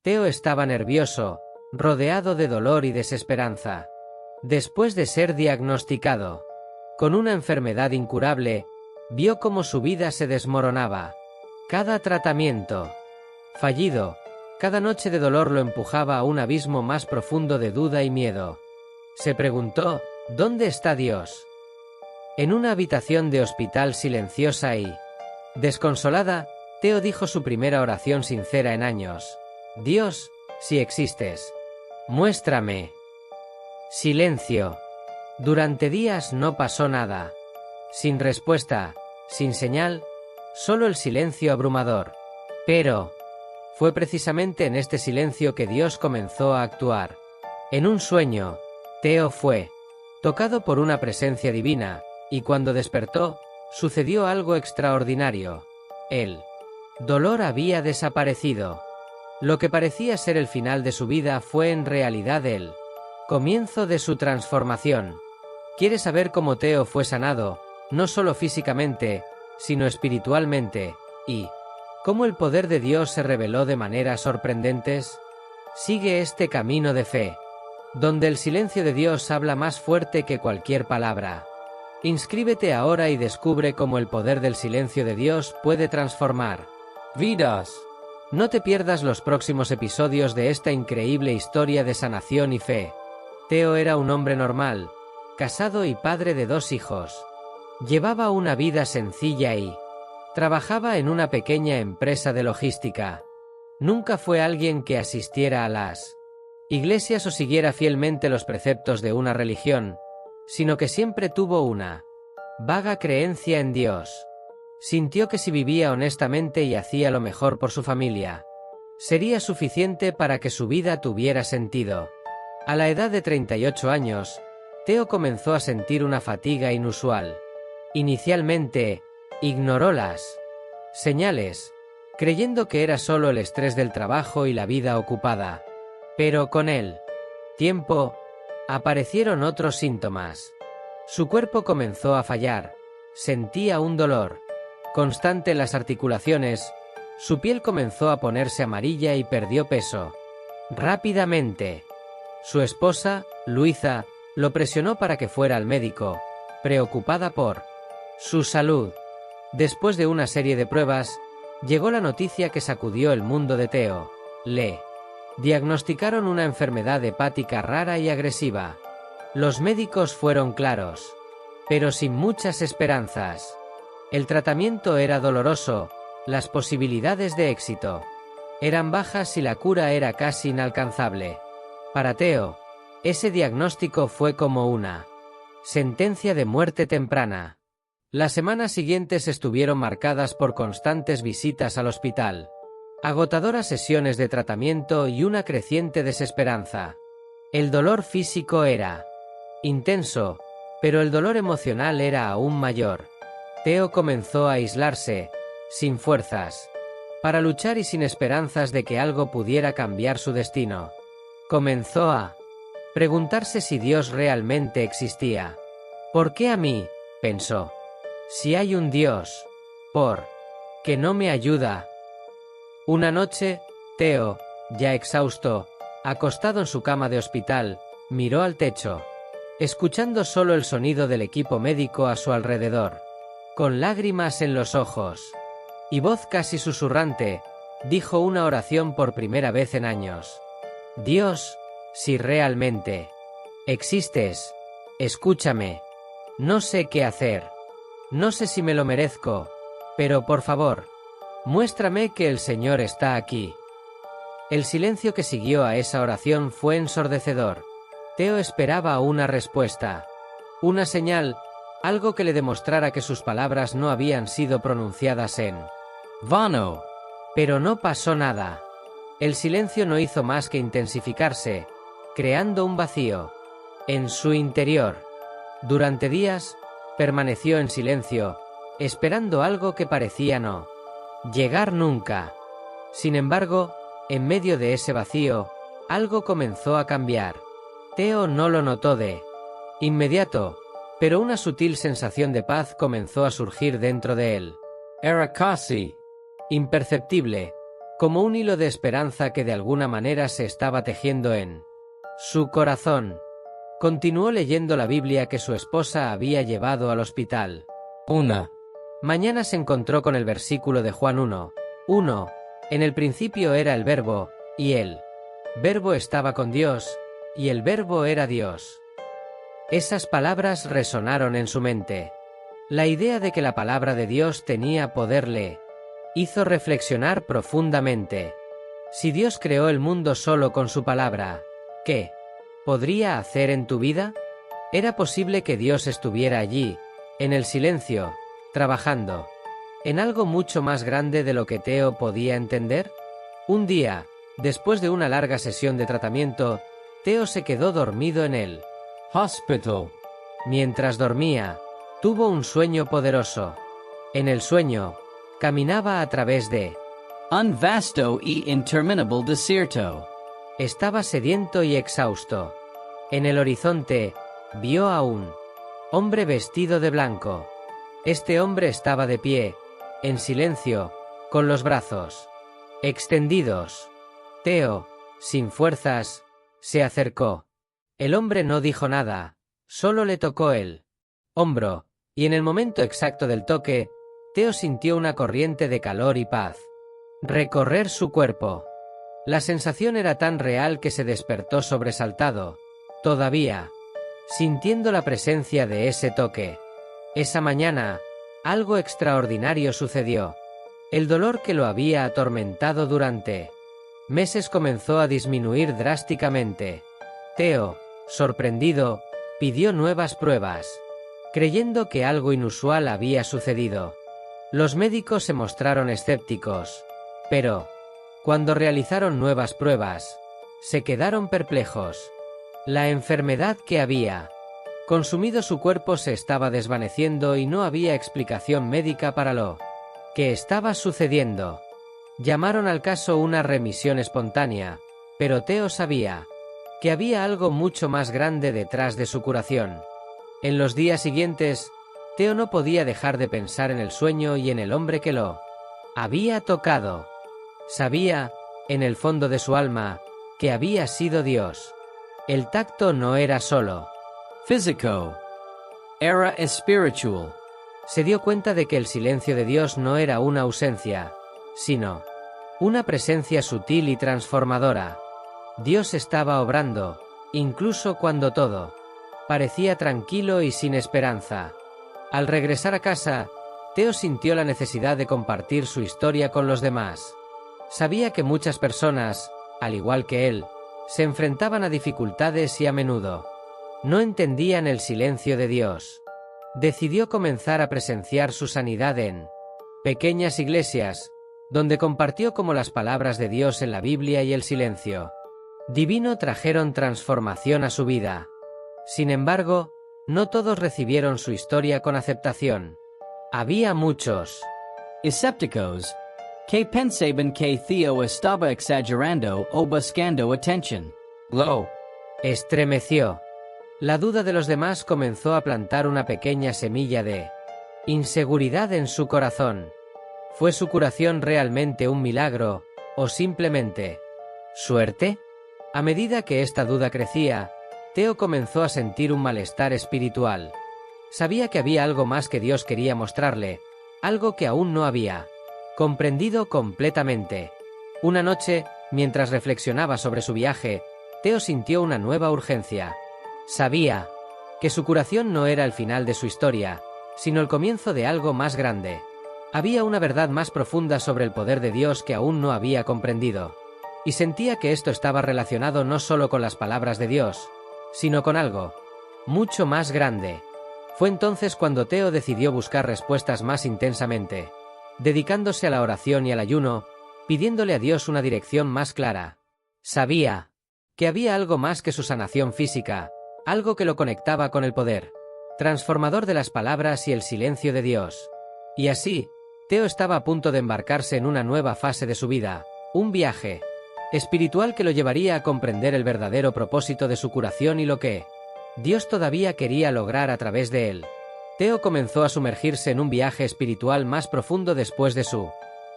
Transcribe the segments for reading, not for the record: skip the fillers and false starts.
Teo estaba nervioso, rodeado de dolor y desesperanza. Después de ser diagnosticado con una enfermedad incurable, vio cómo su vida se desmoronaba. Cada tratamiento fallido, cada noche de dolor lo empujaba a un abismo más profundo de duda y miedo. Se preguntó, ¿dónde está Dios? En una habitación de hospital silenciosa y desconsolada, Teo dijo su primera oración sincera en años. Dios, si existes, muéstrame. Silencio. Durante días no pasó nada. Sin respuesta, sin señal, solo el silencio abrumador. Pero fue precisamente en este silencio que Dios comenzó a actuar. En un sueño, Teo fue tocado por una presencia divina, y cuando despertó, sucedió algo extraordinario. El dolor había desaparecido. Lo que parecía ser el final de su vida fue en realidad el comienzo de su transformación. ¿Quieres saber cómo Teo fue sanado, no solo físicamente, sino espiritualmente, y cómo el poder de Dios se reveló de maneras sorprendentes? Sigue este camino de fe, donde el silencio de Dios habla más fuerte que cualquier palabra. Inscríbete ahora y descubre cómo el poder del silencio de Dios puede transformar vidas. No te pierdas los próximos episodios de esta increíble historia de sanación y fe. Teo era un hombre normal, casado y padre de 2 hijos. Llevaba una vida sencilla y trabajaba en una pequeña empresa de logística. Nunca fue alguien que asistiera a las iglesias o siguiera fielmente los preceptos de una religión, sino que siempre tuvo una vaga creencia en Dios. Sintió que si vivía honestamente y hacía lo mejor por su familia, sería suficiente para que su vida tuviera sentido. A la edad de 38 años, Teo comenzó a sentir una fatiga inusual. Inicialmente, ignoró las señales, creyendo que era solo el estrés del trabajo y la vida ocupada. Pero con el tiempo, aparecieron otros síntomas. Su cuerpo comenzó a fallar, sentía un dolor constante en las articulaciones, su piel comenzó a ponerse amarilla y perdió peso rápidamente. Su esposa, Luisa, lo presionó para que fuera al médico, preocupada por su salud. Después de una serie de pruebas, llegó la noticia que sacudió el mundo de Teo. Le diagnosticaron una enfermedad hepática rara y agresiva. Los médicos fueron claros, pero sin muchas esperanzas. El tratamiento era doloroso, las posibilidades de éxito eran bajas y la cura era casi inalcanzable. Para Teo, ese diagnóstico fue como una sentencia de muerte temprana. Las semanas siguientes estuvieron marcadas por constantes visitas al hospital, agotadoras sesiones de tratamiento y una creciente desesperanza. El dolor físico era intenso, pero el dolor emocional era aún mayor. Teo comenzó a aislarse, sin fuerzas para luchar y sin esperanzas de que algo pudiera cambiar su destino. Comenzó a preguntarse si Dios realmente existía. ¿Por qué a mí?, pensó. Si hay un Dios, ¿por qué no me ayuda? Una noche, Teo, ya exhausto, acostado en su cama de hospital, miró al techo, escuchando solo el sonido del equipo médico a su alrededor. Con lágrimas en los ojos y voz casi susurrante, dijo una oración por primera vez en años. Dios, si realmente existes, escúchame. No sé qué hacer. No sé si me lo merezco, pero por favor, muéstrame que el Señor está aquí. El silencio que siguió a esa oración fue ensordecedor. Teo esperaba una respuesta, una señal, algo que le demostrara que sus palabras no habían sido pronunciadas en vano. Pero no pasó nada. El silencio no hizo más que intensificarse, creando un vacío en su interior. Durante días, permaneció en silencio, esperando algo que parecía no llegar nunca. Sin embargo, en medio de ese vacío, algo comenzó a cambiar. Teo no lo notó de inmediato, pero una sutil sensación de paz comenzó a surgir dentro de él. Era casi imperceptible, como un hilo de esperanza que de alguna manera se estaba tejiendo en su corazón. Continuó leyendo la Biblia que su esposa había llevado al hospital. Una mañana se encontró con el versículo de Juan 1:1. En el principio era el Verbo, y el Verbo estaba con Dios, y el Verbo era Dios. Esas palabras resonaron en su mente. La idea de que la palabra de Dios tenía poder le hizo reflexionar profundamente. Si Dios creó el mundo solo con su palabra, ¿qué podría hacer en tu vida? ¿Era posible que Dios estuviera allí, en el silencio, trabajando en algo mucho más grande de lo que Theo podía entender? Un día, después de una larga sesión de tratamiento, Theo se quedó dormido en el hospital. Mientras dormía, tuvo un sueño poderoso. En el sueño, caminaba a través de un vasto e interminable desierto. Estaba sediento y exhausto. En el horizonte, vio a un hombre vestido de blanco. Este hombre estaba de pie, en silencio, con los brazos extendidos. Theo, sin fuerzas, se acercó. El hombre no dijo nada, solo le tocó el hombro, y en el momento exacto del toque, Theo sintió una corriente de calor y paz recorrer su cuerpo. La sensación era tan real que se despertó sobresaltado, todavía sintiendo la presencia de ese toque. Esa mañana, algo extraordinario sucedió. El dolor que lo había atormentado durante meses comenzó a disminuir drásticamente. Theo, sorprendido, pidió nuevas pruebas, creyendo que algo inusual había sucedido. Los médicos se mostraron escépticos, pero cuando realizaron nuevas pruebas, se quedaron perplejos. La enfermedad que había consumido su cuerpo se estaba desvaneciendo y no había explicación médica para lo que estaba sucediendo. Llamaron al caso una remisión espontánea, pero Theo sabía que había algo mucho más grande detrás de su curación. En los días siguientes, Theo no podía dejar de pensar en el sueño y en el hombre que lo había tocado. Sabía, en el fondo de su alma, que había sido Dios. El tacto no era solo físico, era espiritual. Se dio cuenta de que el silencio de Dios no era una ausencia, sino una presencia sutil y transformadora. Dios estaba obrando, incluso cuando todo parecía tranquilo y sin esperanza. Al regresar a casa, Theo sintió la necesidad de compartir su historia con los demás. Sabía que muchas personas, al igual que él, se enfrentaban a dificultades y a menudo no entendían el silencio de Dios. Decidió comenzar a presenciar su sanidad en pequeñas iglesias, donde compartió cómo las palabras de Dios en la Biblia y el silencio divino trajeron transformación a su vida. Sin embargo, no todos recibieron su historia con aceptación. Había muchos escépticos que pensaban que Theo estaba exagerando o buscando atención. Lo estremeció. La duda de los demás comenzó a plantar una pequeña semilla de inseguridad en su corazón. ¿Fue su curación realmente un milagro, o simplemente suerte? A medida que esta duda crecía, Theo comenzó a sentir un malestar espiritual. Sabía que había algo más que Dios quería mostrarle, algo que aún no había comprendido completamente. Una noche, mientras reflexionaba sobre su viaje, Theo sintió una nueva urgencia. Sabía que su curación no era el final de su historia, sino el comienzo de algo más grande. Había una verdad más profunda sobre el poder de Dios que aún no había comprendido. Y sentía que esto estaba relacionado no solo con las palabras de Dios, sino con algo mucho más grande. Fue entonces cuando Theo decidió buscar respuestas más intensamente, dedicándose a la oración y al ayuno, pidiéndole a Dios una dirección más clara. Sabía que había algo más que su sanación física, algo que lo conectaba con el poder transformador de las palabras y el silencio de Dios. Y así, Theo estaba a punto de embarcarse en una nueva fase de su vida, un viaje espiritual que lo llevaría a comprender el verdadero propósito de su curación y lo que Dios todavía quería lograr a través de él. Theo comenzó a sumergirse en un viaje espiritual más profundo después de su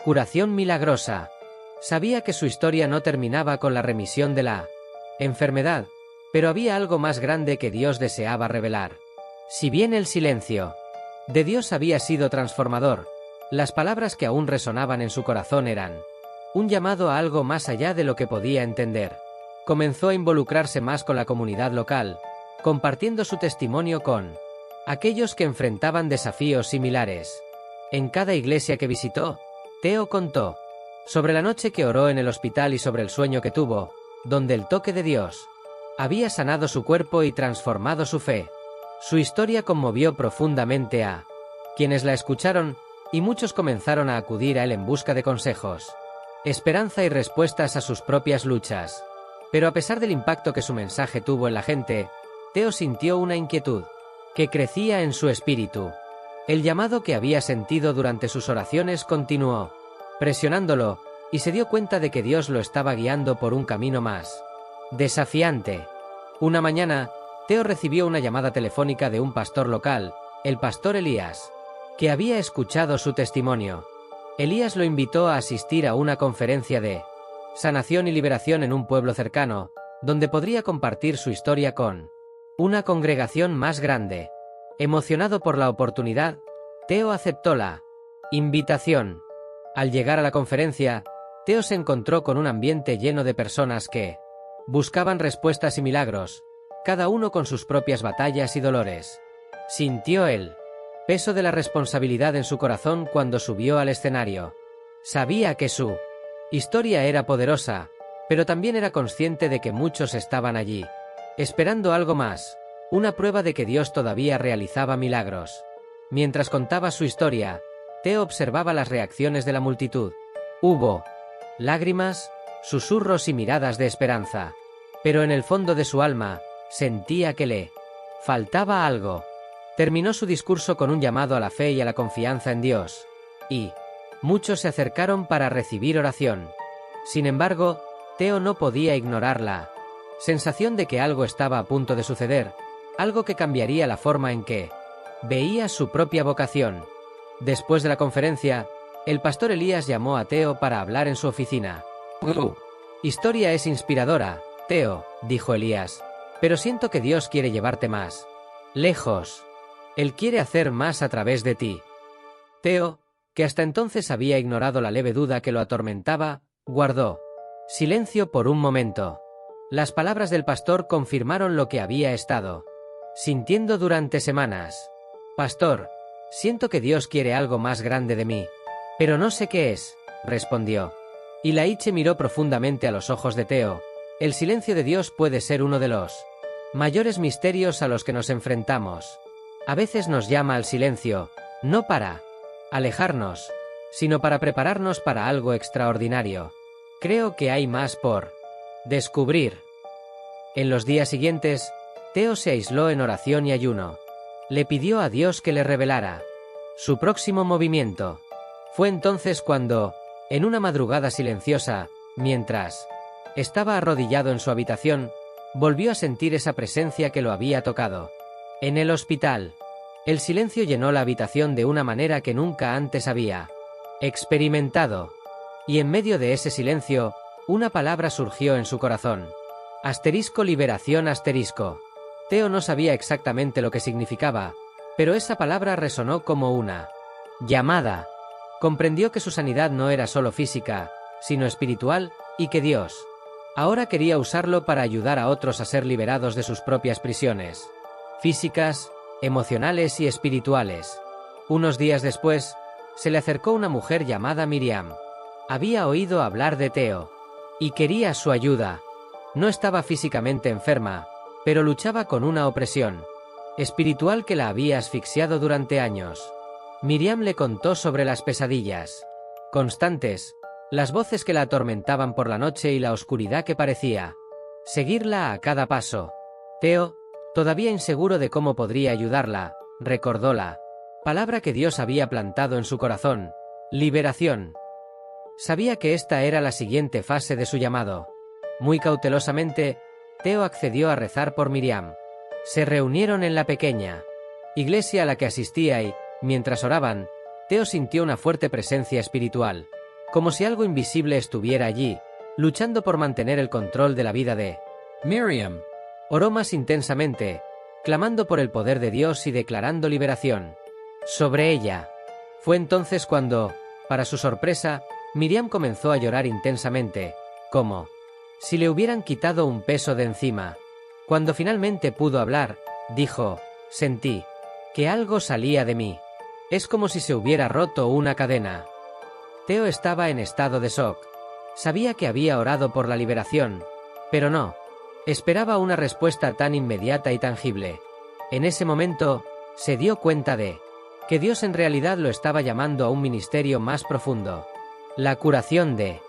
curación milagrosa. Sabía que su historia no terminaba con la remisión de la enfermedad, pero había algo más grande que Dios deseaba revelar. Si bien el silencio de Dios había sido transformador, las palabras que aún resonaban en su corazón eran un llamado a algo más allá de lo que podía entender. Comenzó a involucrarse más con la comunidad local, compartiendo su testimonio con aquellos que enfrentaban desafíos similares. En cada iglesia que visitó, Theo contó sobre la noche que oró en el hospital y sobre el sueño que tuvo, donde el toque de Dios había sanado su cuerpo y transformado su fe. Su historia conmovió profundamente a quienes la escucharon, y muchos comenzaron a acudir a él en busca de consejos, esperanza y respuestas a sus propias luchas. Pero a pesar del impacto que su mensaje tuvo en la gente, Theo sintió una inquietud que crecía en su espíritu. El llamado que había sentido durante sus oraciones continuó presionándolo, y se dio cuenta de que Dios lo estaba guiando por un camino más desafiante. Una mañana, Theo recibió una llamada telefónica de un pastor local, el pastor Elías, que había escuchado su testimonio. Elías lo invitó a asistir a una conferencia de sanación y liberación en un pueblo cercano, donde podría compartir su historia con una congregación más grande. Emocionado por la oportunidad, Theo aceptó la invitación. Al llegar a la conferencia, Theo se encontró con un ambiente lleno de personas que buscaban respuestas y milagros, cada uno con sus propias batallas y dolores. Sintió el peso de la responsabilidad en su corazón cuando subió al escenario. Sabía que su historia era poderosa, pero también era consciente de que muchos estaban allí, esperando algo más, una prueba de que Dios todavía realizaba milagros. Mientras contaba su historia, Theo observaba las reacciones de la multitud. Hubo lágrimas, susurros y miradas de esperanza, pero en el fondo de su alma, sentía que le faltaba algo. Terminó su discurso con un llamado a la fe y a la confianza en Dios, y muchos se acercaron para recibir oración. Sin embargo, Theo no podía ignorar la sensación de que algo estaba a punto de suceder, algo que cambiaría la forma en que veía su propia vocación. Después de la conferencia, el pastor Elías llamó a Theo para hablar en su oficina. «Tu historia es inspiradora, Theo», dijo Elías, «pero siento que Dios quiere llevarte más lejos. Él quiere hacer más a través de ti». Theo, que hasta entonces había ignorado la leve duda que lo atormentaba, guardó silencio por un momento. Las palabras del pastor confirmaron lo que había estado sintiendo durante semanas. «Pastor, siento que Dios quiere algo más grande de mí, pero no sé qué es», respondió. Y Laiche miró profundamente a los ojos de Theo. El silencio de Dios puede ser uno de los mayores misterios a los que nos enfrentamos. A veces nos llama al silencio, no para alejarnos, sino para prepararnos para algo extraordinario. Creo que hay más por descubrir. En los días siguientes, Theo se aisló en oración y ayuno. Le pidió a Dios que le revelara su próximo movimiento. Fue entonces cuando, en una madrugada silenciosa, mientras estaba arrodillado en su habitación, volvió a sentir esa presencia que lo había tocado. En el hospital, el silencio llenó la habitación de una manera que nunca antes había experimentado. Y en medio de ese silencio, una palabra surgió en su corazón. *liberación*. Theo no sabía exactamente lo que significaba, pero esa palabra resonó como una llamada. Comprendió que su sanidad no era solo física, sino espiritual, y que Dios ahora quería usarlo para ayudar a otros a ser liberados de sus propias prisiones físicas, emocionales y espirituales. Unos días después, se le acercó una mujer llamada Miriam. Había oído hablar de Theo y quería su ayuda. No estaba físicamente enferma, pero luchaba con una opresión espiritual que la había asfixiado durante años. Miriam le contó sobre las pesadillas constantes, las voces que la atormentaban por la noche y la oscuridad que parecía seguirla a cada paso. Theo, todavía inseguro de cómo podría ayudarla, recordó la palabra que Dios había plantado en su corazón: liberación. Sabía que esta era la siguiente fase de su llamado. Muy cautelosamente, Theo accedió a rezar por Miriam. Se reunieron en la pequeña iglesia a la que asistía y, mientras oraban, Theo sintió una fuerte presencia espiritual. como si algo invisible estuviera allí, luchando por mantener el control de la vida de Miriam. Oró más intensamente, clamando por el poder de Dios y declarando liberación sobre ella. Fue entonces cuando, para su sorpresa, Miriam comenzó a llorar intensamente, como si le hubieran quitado un peso de encima. Cuando finalmente pudo hablar, dijo: «Sentí que algo salía de mí. Es como si se hubiera roto una cadena». Theo estaba en estado de shock. Sabía que había orado por la liberación, pero no esperaba una respuesta tan inmediata y tangible. En ese momento, se dio cuenta de que Dios en realidad lo estaba llamando a un ministerio más profundo. La curación de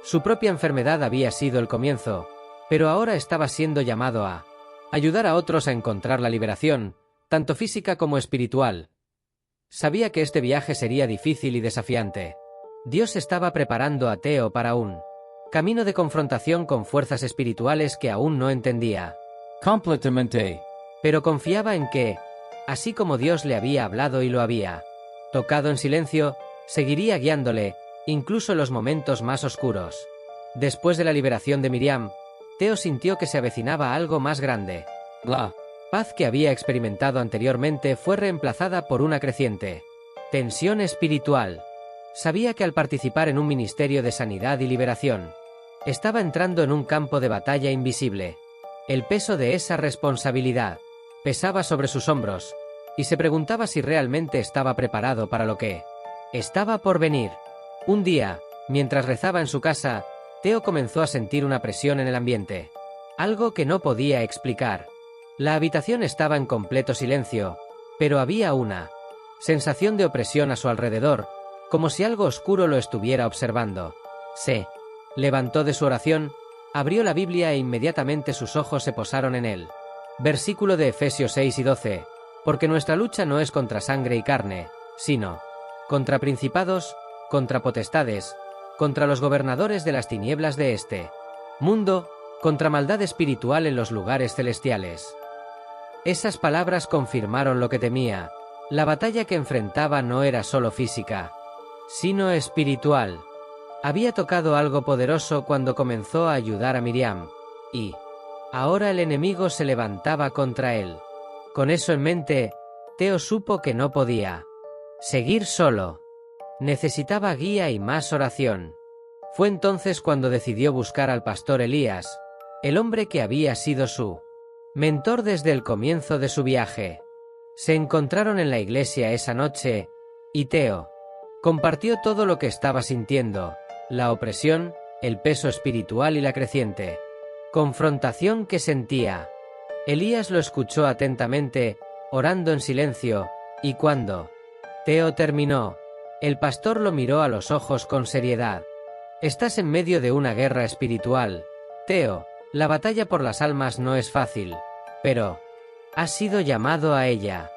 su propia enfermedad había sido el comienzo, pero ahora estaba siendo llamado a ayudar a otros a encontrar la liberación, tanto física como espiritual. Sabía que este viaje sería difícil y desafiante. Dios estaba preparando a Theo para un camino de confrontación con fuerzas espirituales que aún no entendía. Completamente. Pero confiaba en que, así como Dios le había hablado y lo había tocado en silencio, seguiría guiándole, incluso en los momentos más oscuros. Después de la liberación de Miriam, Theo sintió que se avecinaba algo más grande. La paz que había experimentado anteriormente fue reemplazada por una creciente tensión espiritual. Sabía que al participar en un ministerio de sanidad y liberación, estaba entrando en un campo de batalla invisible. El peso de esa responsabilidad pesaba sobre sus hombros, y se preguntaba si realmente estaba preparado para lo que estaba por venir. Un día, mientras rezaba en su casa, Theo comenzó a sentir una presión en el ambiente. Algo que no podía explicar. La habitación estaba en completo silencio, pero había una sensación de opresión a su alrededor, como si algo oscuro lo estuviera observando. Se levantó de su oración, abrió la Biblia e inmediatamente sus ojos se posaron en él. Versículo de Efesios 6 y 12. Porque nuestra lucha no es contra sangre y carne, sino contra principados, contra potestades, contra los gobernadores de las tinieblas de este mundo, contra maldad espiritual en los lugares celestiales. Esas palabras confirmaron lo que temía. La batalla que enfrentaba no era solo física, sino espiritual. Había tocado algo poderoso cuando comenzó a ayudar a Miriam, y ahora el enemigo se levantaba contra él. Con eso en mente, Theo supo que no podía seguir solo. Necesitaba guía y más oración. Fue entonces cuando decidió buscar al pastor Elías, el hombre que había sido su mentor desde el comienzo de su viaje. Se encontraron en la iglesia esa noche, y Theo compartió todo lo que estaba sintiendo: la opresión, el peso espiritual y la creciente confrontación que sentía. Elías lo escuchó atentamente, orando en silencio, y cuando Theo terminó, el pastor lo miró a los ojos con seriedad. Estás en medio de una guerra espiritual, Theo. La batalla por las almas no es fácil, pero has sido llamado a ella.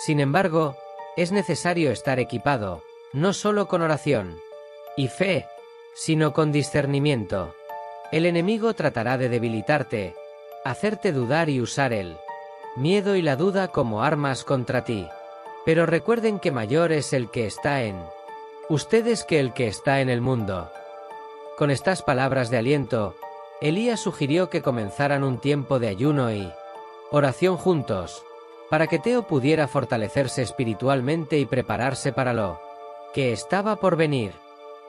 Sin embargo, es necesario estar equipado, no solo con oración y fe, sino con discernimiento. El enemigo tratará de debilitarte, hacerte dudar y usar el miedo y la duda como armas contra ti. Pero recuerden que mayor es el que está en ustedes que el que está en el mundo. Con estas palabras de aliento, Elías sugirió que comenzaran un tiempo de ayuno y oración juntos, para que Theo pudiera fortalecerse espiritualmente y prepararse para lo que estaba por venir.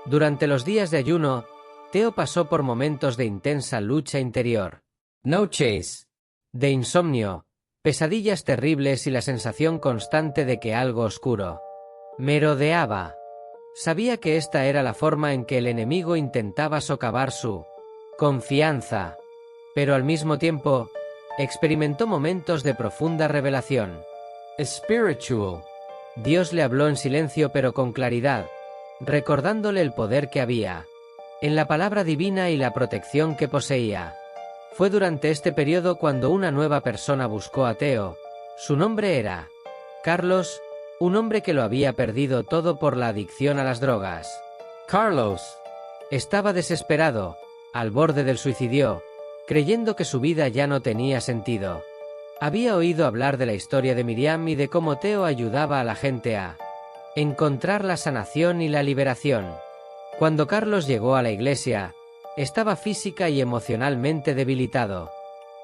Durante los días de ayuno, Theo pasó por momentos de intensa lucha interior. Noches de insomnio, pesadillas terribles y la sensación constante de que algo oscuro merodeaba. Sabía que esta era la forma en que el enemigo intentaba socavar su confianza, pero al mismo tiempo, experimentó momentos de profunda revelación espiritual. Dios le habló en silencio pero con claridad, recordándole el poder que había en la palabra divina y la protección que poseía. Fue durante este periodo cuando una nueva persona buscó a Theo. Su nombre era Carlos, un hombre que lo había perdido todo por la adicción a las drogas. Carlos estaba desesperado, al borde del suicidio, creyendo que su vida ya no tenía sentido. Había oído hablar de la historia de Miriam y de cómo Theo ayudaba a la gente a encontrar la sanación y la liberación. Cuando Carlos llegó a la iglesia, estaba física y emocionalmente debilitado.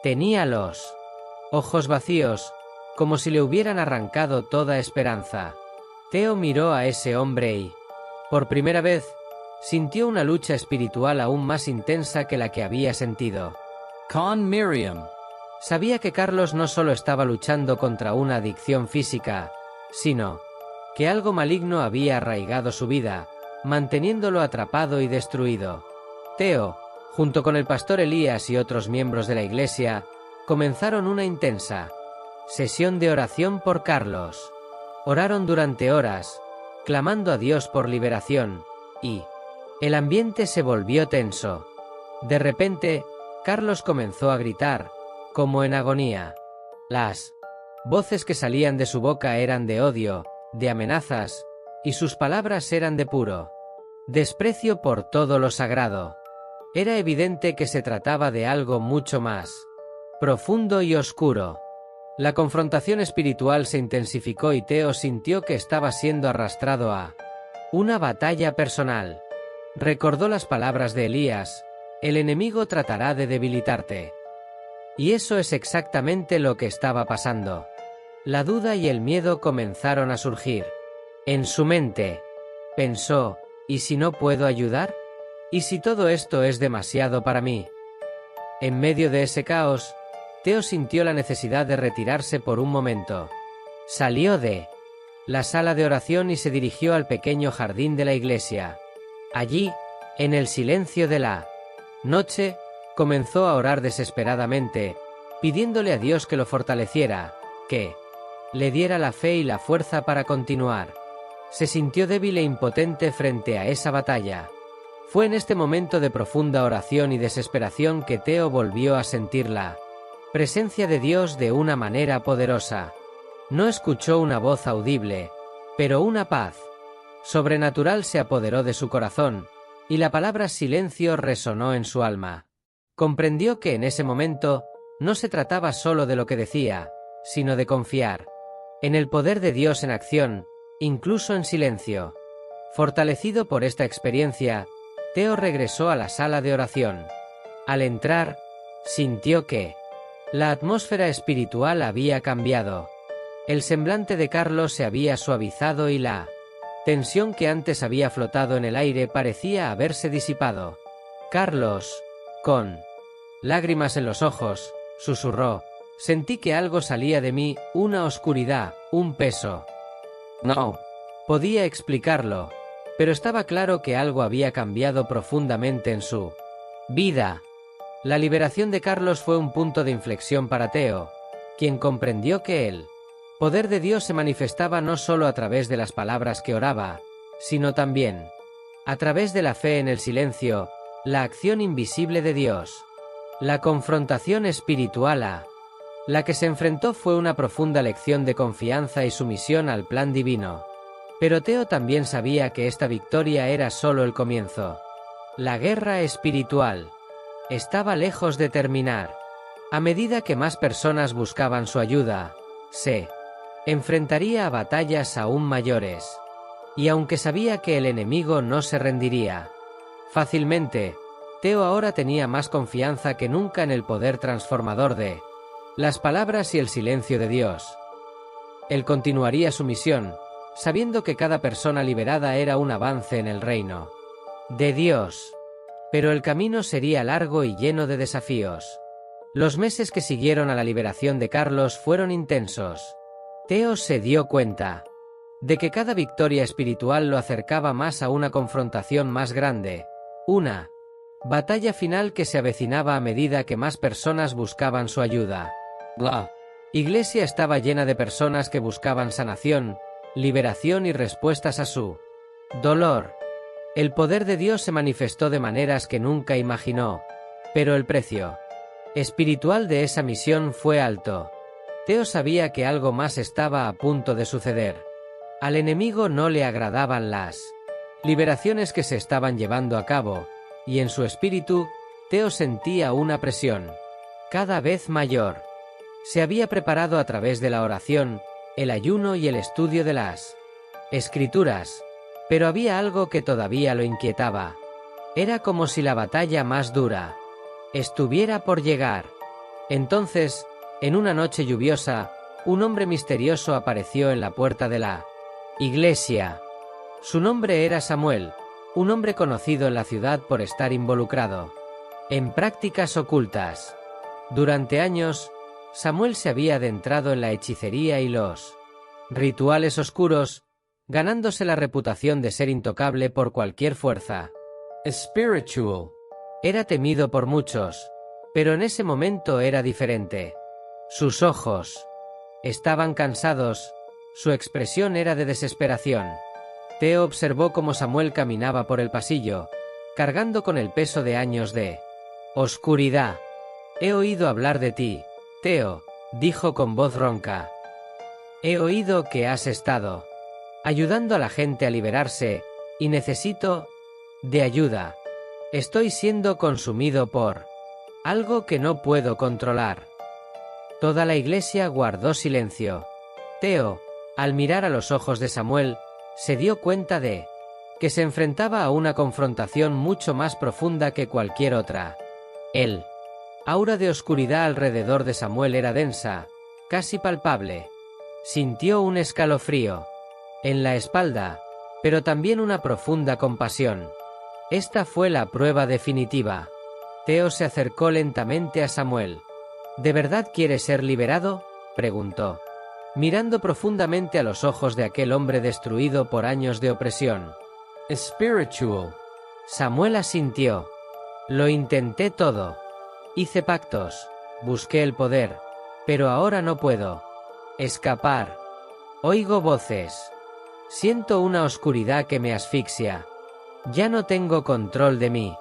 Tenía los ojos vacíos, como si le hubieran arrancado toda esperanza. Theo miró a ese hombre y, por primera vez, sintió una lucha espiritual aún más intensa que la que había sentido. Con Miriam. Sabía que Carlos no solo estaba luchando contra una adicción física, sino que algo maligno había arraigado su vida, manteniéndolo atrapado y destruido. Theo, junto con el pastor Elías y otros miembros de la iglesia, comenzaron una intensa sesión de oración por Carlos. Oraron durante horas, clamando a Dios por liberación, y el ambiente se volvió tenso. De repente, Carlos comenzó a gritar, como en agonía. Las voces que salían de su boca eran de odio, de amenazas, y sus palabras eran de puro desprecio por todo lo sagrado. Era evidente que se trataba de algo mucho más profundo y oscuro. La confrontación espiritual se intensificó y Theo sintió que estaba siendo arrastrado a una batalla personal. Recordó las palabras de Elías: el enemigo tratará de debilitarte. Y eso es exactamente lo que estaba pasando. La duda y el miedo comenzaron a surgir. En su mente, pensó: ¿y si no puedo ayudar? ¿Y si todo esto es demasiado para mí? En medio de ese caos, Theo sintió la necesidad de retirarse por un momento. Salió de la sala de oración y se dirigió al pequeño jardín de la iglesia. Allí, en el silencio de la noche, comenzó a orar desesperadamente, pidiéndole a Dios que lo fortaleciera, que le diera la fe y la fuerza para continuar. Se sintió débil e impotente frente a esa batalla. Fue en este momento de profunda oración y desesperación que Theo volvió a sentir la presencia de Dios de una manera poderosa. No escuchó una voz audible, pero una paz sobrenatural se apoderó de su corazón, y la palabra silencio resonó en su alma. Comprendió que en ese momento no se trataba solo de lo que decía, sino de confiar en el poder de Dios en acción, incluso en silencio. Fortalecido por esta experiencia, Theo regresó a la sala de oración. Al entrar, sintió que la atmósfera espiritual había cambiado. El semblante de Carlos se había suavizado y la tensión que antes había flotado en el aire parecía haberse disipado. Carlos, con lágrimas en los ojos, susurró: sentí que algo salía de mí, una oscuridad, un peso. No podía explicarlo, pero estaba claro que algo había cambiado profundamente en su vida. La liberación de Carlos fue un punto de inflexión para Theo, quien comprendió que el poder de Dios se manifestaba no solo a través de las palabras que oraba, sino también a través de la fe en el silencio, la acción invisible de Dios. La confrontación espiritual a la que se enfrentó fue una profunda lección de confianza y sumisión al plan divino. Pero Theo también sabía que esta victoria era solo el comienzo. La guerra espiritual estaba lejos de terminar. A medida que más personas buscaban su ayuda, se enfrentaría a batallas aún mayores. Y aunque sabía que el enemigo no se rendiría fácilmente, Theo ahora tenía más confianza que nunca en el poder transformador de las palabras y el silencio de Dios. Él continuaría su misión, sabiendo que cada persona liberada era un avance en el reino de Dios. Pero el camino sería largo y lleno de desafíos. Los meses que siguieron a la liberación de Carlos fueron intensos. Theo se dio cuenta de que cada victoria espiritual lo acercaba más a una confrontación más grande, una batalla final que se avecinaba a medida que más personas buscaban su ayuda. La iglesia estaba llena de personas que buscaban sanación, liberación y respuestas a su dolor. El poder de Dios se manifestó de maneras que nunca imaginó, pero el precio espiritual de esa misión fue alto. Theo sabía que algo más estaba a punto de suceder. Al enemigo no le agradaban las liberaciones que se estaban llevando a cabo, y en su espíritu, Theo sentía una presión cada vez mayor. Se había preparado a través de la oración, el ayuno y el estudio de las Escrituras, Pero había algo que todavía lo inquietaba. Era como si la batalla más dura estuviera por llegar. Entonces, en una noche lluviosa, un hombre misterioso apareció en la puerta de la iglesia. Su nombre era Samuel, un hombre conocido en la ciudad por estar involucrado en prácticas ocultas. Durante años, Samuel se había adentrado en la hechicería y los rituales oscuros, ganándose la reputación de ser intocable por cualquier fuerza spiritual. Era temido por muchos, pero en ese momento era diferente. Sus ojos estaban cansados, su expresión era de desesperación. Theo observó cómo Samuel caminaba por el pasillo, cargando con el peso de años de oscuridad. He oído hablar de ti, Theo, dijo con voz ronca. He oído que has estado ayudando a la gente a liberarse, y necesito de ayuda. Estoy siendo consumido por algo que no puedo controlar. Toda la iglesia guardó silencio. Theo, al mirar a los ojos de Samuel, se dio cuenta de que se enfrentaba a una confrontación mucho más profunda que cualquier otra. El aura de oscuridad alrededor de Samuel era densa, casi palpable. Sintió un escalofrío en la espalda, pero también una profunda compasión. Esta fue la prueba definitiva. Theo se acercó lentamente a Samuel. ¿De verdad quieres ser liberado?, preguntó, mirando profundamente a los ojos de aquel hombre destruido por años de opresión. Spiritual. Samuel asintió. Lo intenté todo. Hice pactos, busqué el poder, pero ahora no puedo escapar. Oigo voces. Siento una oscuridad que me asfixia. Ya no tengo control de mi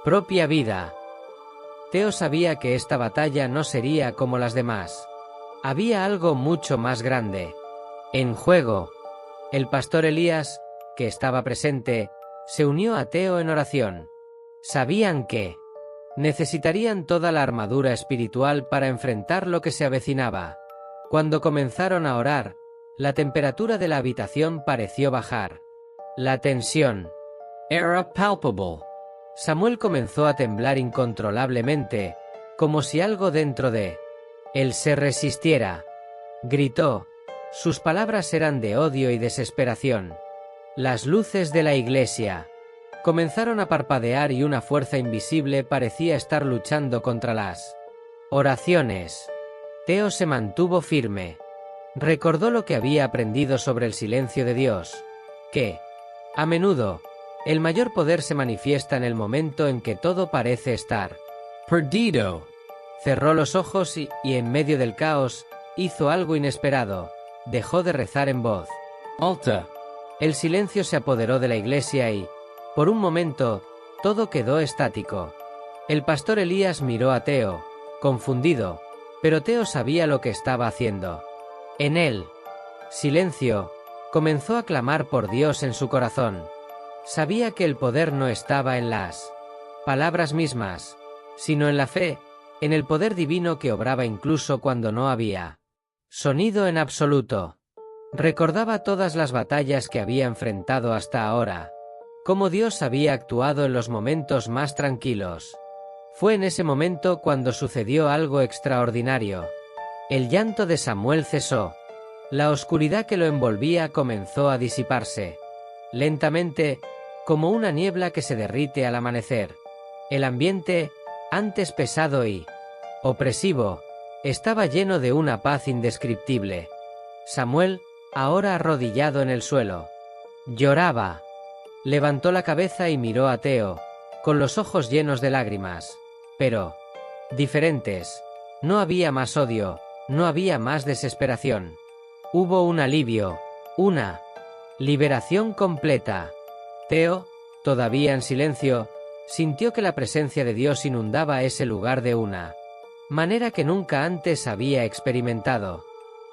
propia vida. Theo sabía que esta batalla no sería como las demás. Había algo mucho más grande en juego. El pastor Elías, que estaba presente, se unió a Theo en oración. Sabían que necesitarían toda la armadura espiritual para enfrentar lo que se avecinaba. Cuando comenzaron a orar, la temperatura de la habitación pareció bajar. La tensión era palpable. Samuel comenzó a temblar incontrolablemente, como si algo dentro de él se resistiera. Gritó. Sus palabras eran de odio y desesperación. Las luces de la iglesia comenzaron a parpadear y una fuerza invisible parecía estar luchando contra las oraciones. Theo se mantuvo firme. Recordó lo que había aprendido sobre el silencio de Dios, que, a menudo, el mayor poder se manifiesta en el momento en que todo parece estar perdido. Cerró los ojos y en medio del caos, hizo algo inesperado. Dejó de rezar en voz alta. El silencio se apoderó de la iglesia y, por un momento, todo quedó estático. El pastor Elías miró a Theo, confundido, pero Theo sabía lo que estaba haciendo. En él, silencio, comenzó a clamar por Dios en su corazón. Sabía que el poder no estaba en las palabras mismas, sino en la fe, en el poder divino que obraba incluso cuando no había sonido en absoluto. Recordaba todas las batallas que había enfrentado hasta ahora, cómo Dios había actuado en los momentos más tranquilos. Fue en ese momento cuando sucedió algo extraordinario. El llanto de Samuel cesó. La oscuridad que lo envolvía comenzó a disiparse. Lentamente, como una niebla que se derrite al amanecer. El ambiente, antes pesado y opresivo, estaba lleno de una paz indescriptible. Samuel, ahora arrodillado en el suelo, lloraba. Levantó la cabeza y miró a Theo, con los ojos llenos de lágrimas, pero diferentes. No había más odio, no había más desesperación. Hubo un alivio, una liberación completa. Theo, todavía en silencio, sintió que la presencia de Dios inundaba ese lugar de una manera que nunca antes había experimentado.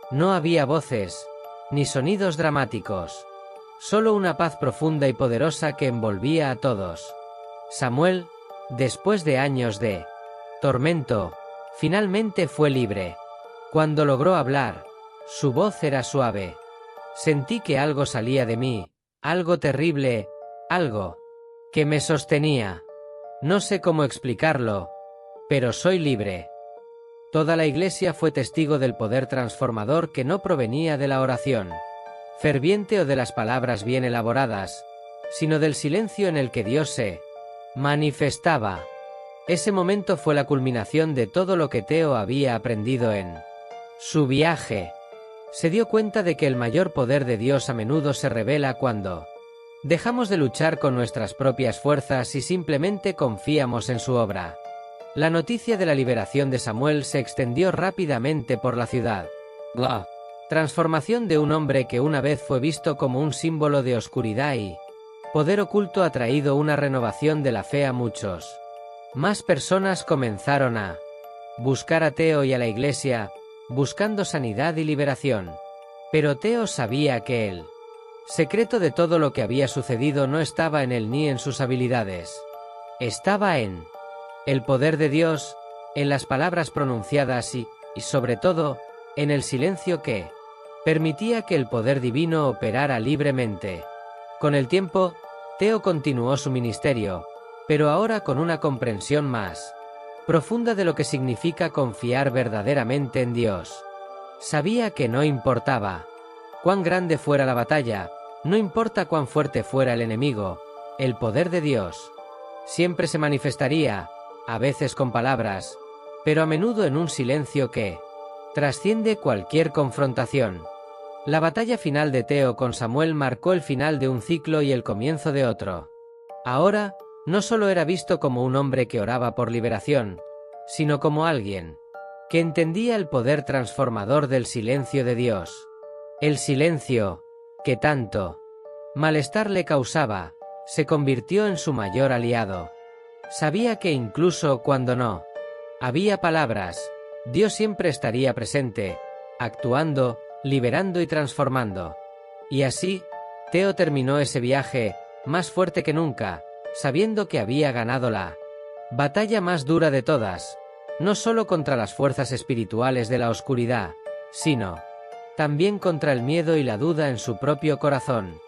No había voces, ni sonidos dramáticos. Solo una paz profunda y poderosa que envolvía a todos. Samuel, después de años de tormento, finalmente fue libre. Cuando logró hablar, su voz era suave. Sentí que algo salía de mí, Algo terrible, algo que me sostenía. No sé cómo explicarlo, pero soy libre. Toda la iglesia fue testigo del poder transformador que no provenía de la oración ferviente o de las palabras bien elaboradas, sino del silencio en el que Dios se manifestaba. Ese momento fue la culminación de todo lo que Theo había aprendido en su viaje. Se dio cuenta de que el mayor poder de Dios a menudo se revela cuando dejamos de luchar con nuestras propias fuerzas y simplemente confiamos en su obra. La noticia de la liberación de Samuel se extendió rápidamente por la ciudad. La transformación de un hombre que una vez fue visto como un símbolo de oscuridad y poder oculto ha traído una renovación de la fe a muchos. Más personas comenzaron a buscar a Theo y a la iglesia, buscando sanidad y liberación. Pero Theo sabía que el secreto de todo lo que había sucedido no estaba en él ni en sus habilidades. Estaba en el poder de Dios, en las palabras pronunciadas y sobre todo, en el silencio que permitía que el poder divino operara libremente. Con el tiempo, Theo continuó su ministerio, pero ahora con una comprensión más profunda de lo que significa confiar verdaderamente en Dios. Sabía que no importaba cuán grande fuera la batalla, no importa cuán fuerte fuera el enemigo, el poder de Dios siempre se manifestaría, a veces con palabras, pero a menudo en un silencio que trasciende cualquier confrontación. La batalla final de Theo con Samuel marcó el final de un ciclo y el comienzo de otro. Ahora, no solo era visto como un hombre que oraba por liberación, sino como alguien que entendía el poder transformador del silencio de Dios. El silencio, que tanto malestar le causaba, se convirtió en su mayor aliado. Sabía que incluso cuando no había palabras, Dios siempre estaría presente, actuando, liberando y transformando. Y así, Theo terminó ese viaje, más fuerte que nunca, sabiendo que había ganado la batalla más dura de todas, no solo contra las fuerzas espirituales de la oscuridad, sino también contra el miedo y la duda en su propio corazón.